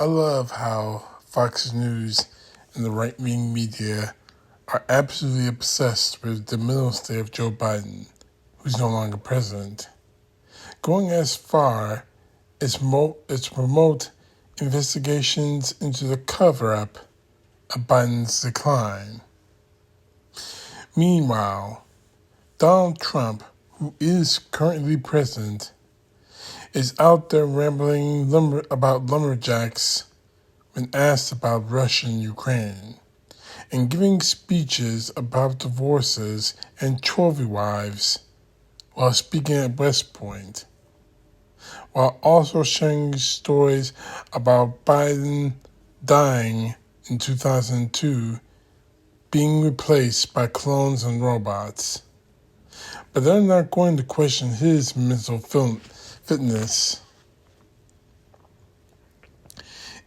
I love how Fox News and the right-wing media are absolutely obsessed with the mental state of Joe Biden, who's no longer president, going as far as promote investigations into the cover-up of Biden's decline. Meanwhile, Donald Trump, who is currently president, is out there rambling about lumberjacks when asked about Russia and Ukraine, and giving speeches about divorces and trophy wives while speaking at West Point, while also sharing stories about Biden dying in 2002, being replaced by clones and robots. But they're not going to question his mental fitness.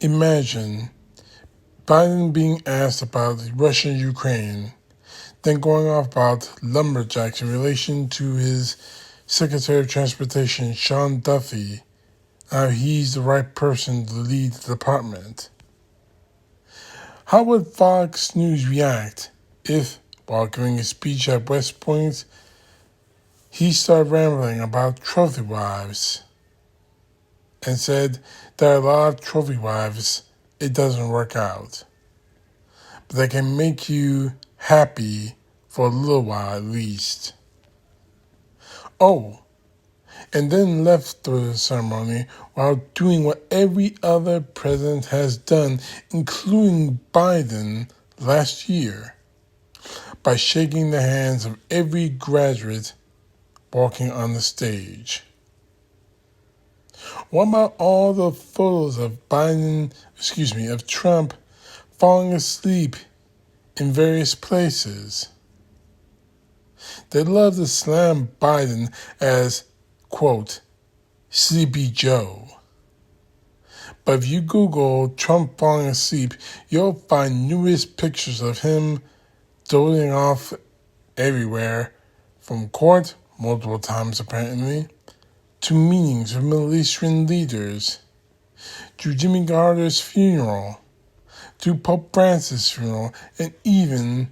Imagine Biden being asked about Russia and Ukraine, then going off about lumberjacks in relation to his Secretary of Transportation, Sean Duffy, how he's the right person to lead the department. How would Fox News react if, while giving a speech at West Point, he started rambling about trophy wives and said there are a lot of trophy wives, it doesn't work out, but they can make you happy for a little while at least. Oh, and then left the ceremony while doing what every other president has done, including Biden last year, by shaking the hands of every graduate walking on the stage. What about all the photos of of Trump falling asleep in various places? They love to slam Biden as, quote, Sleepy Joe. But if you Google Trump falling asleep, you'll find numerous pictures of him dozing off everywhere, from court, multiple times apparently, to meetings with Middle Eastern leaders, to Jimmy Carter's funeral, to Pope Francis' funeral, and even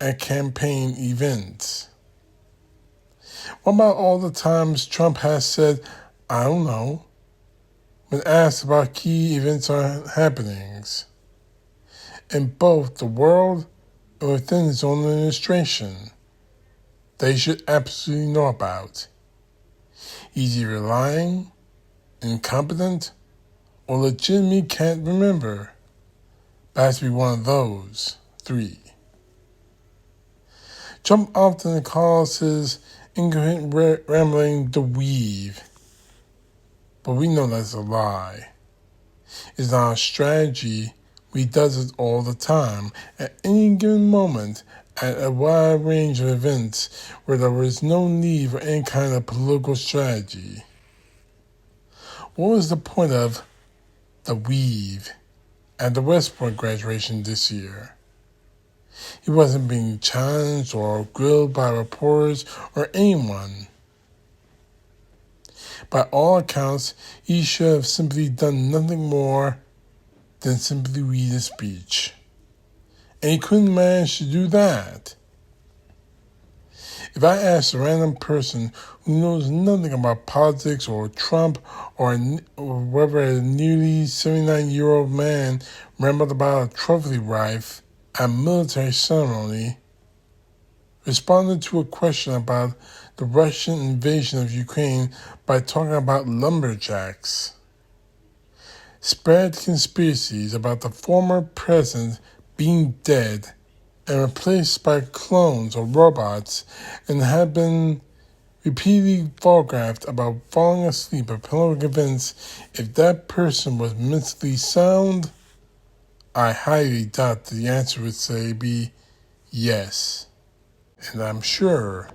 at campaign events. What about all the times Trump has said, I don't know, when asked about key events or happenings in both the world and within his own administration they should absolutely know about? He's either lying, incompetent, or legitimately can't remember. But has to be one of those three. Trump often calls his incoherent rambling the weave, but we know that's a lie. It's not a strategy. He does it all the time, at any given moment, at a wide range of events where there was no need for any kind of political strategy. What was the point of the weave at the West Point graduation this year? He wasn't being challenged or grilled by reporters or anyone. By all accounts, he should have simply done nothing more than simply read a speech. And he couldn't manage to do that. If I asked a random person who knows nothing about politics or Trump or whether a nearly 79-year-old man rambled about a trophy wife at a military ceremony, responded to a question about the Russian invasion of Ukraine by talking about lumberjacks, spread conspiracies about the former president being dead and replaced by clones or robots, and had been repeatedly photographed about falling asleep at public events, if that person was mentally sound, I highly doubt the answer would be yes. And I'm sure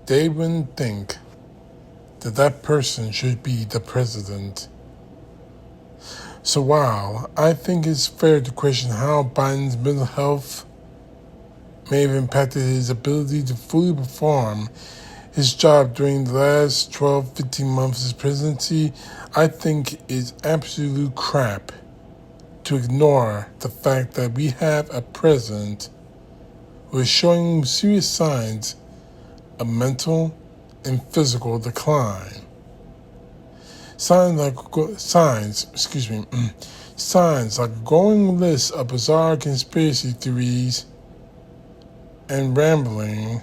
they wouldn't think that that person should be the president. So while I think it's fair to question how Biden's mental health may have impacted his ability to fully perform his job during the last 12-15 months of his presidency, I think is absolute crap to ignore the fact that we have a president who is showing serious signs of mental and physical decline. Signs like a growing list of bizarre conspiracy theories and rambling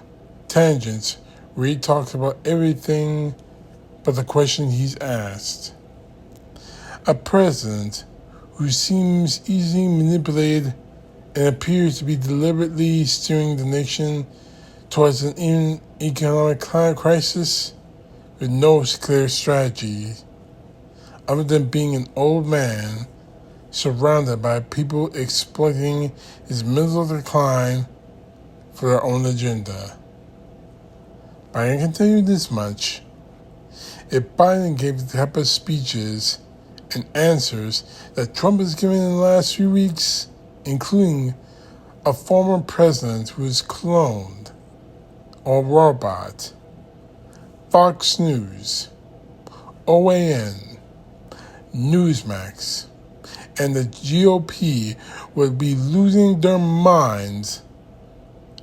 tangents where he talks about everything but the question he's asked. A president who seems easily manipulated and appears to be deliberately steering the nation towards an economic crisis with no clear strategy, other than being an old man surrounded by people exploiting his mental decline for their own agenda. But I can tell you this much. If Biden gave the type of speeches and answers that Trump has given in the last few weeks, including a former president who is cloned or robot, Fox News, OAN, Newsmax, and the GOP would be losing their minds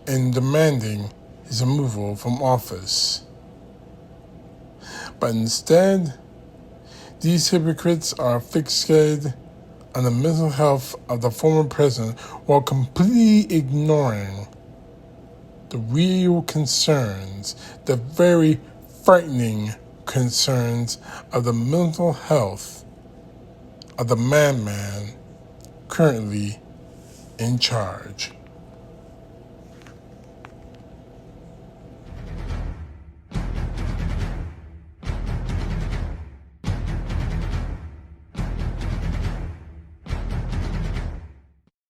and demanding his removal from office. But instead, these hypocrites are fixated on the mental health of the former president while completely ignoring the real concerns, the very frightening concerns of the mental health of the madman currently in charge.